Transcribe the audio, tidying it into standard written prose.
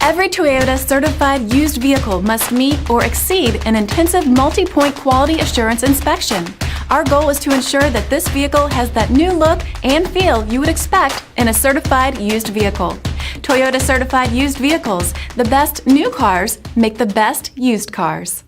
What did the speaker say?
Every Toyota certified used vehicle must meet or exceed an intensive multi-point quality assurance inspection. Our goal is to ensure that this vehicle has that new look and feel you would expect in a certified used vehicle. Toyota certified used vehicles, the best new cars make the best used cars.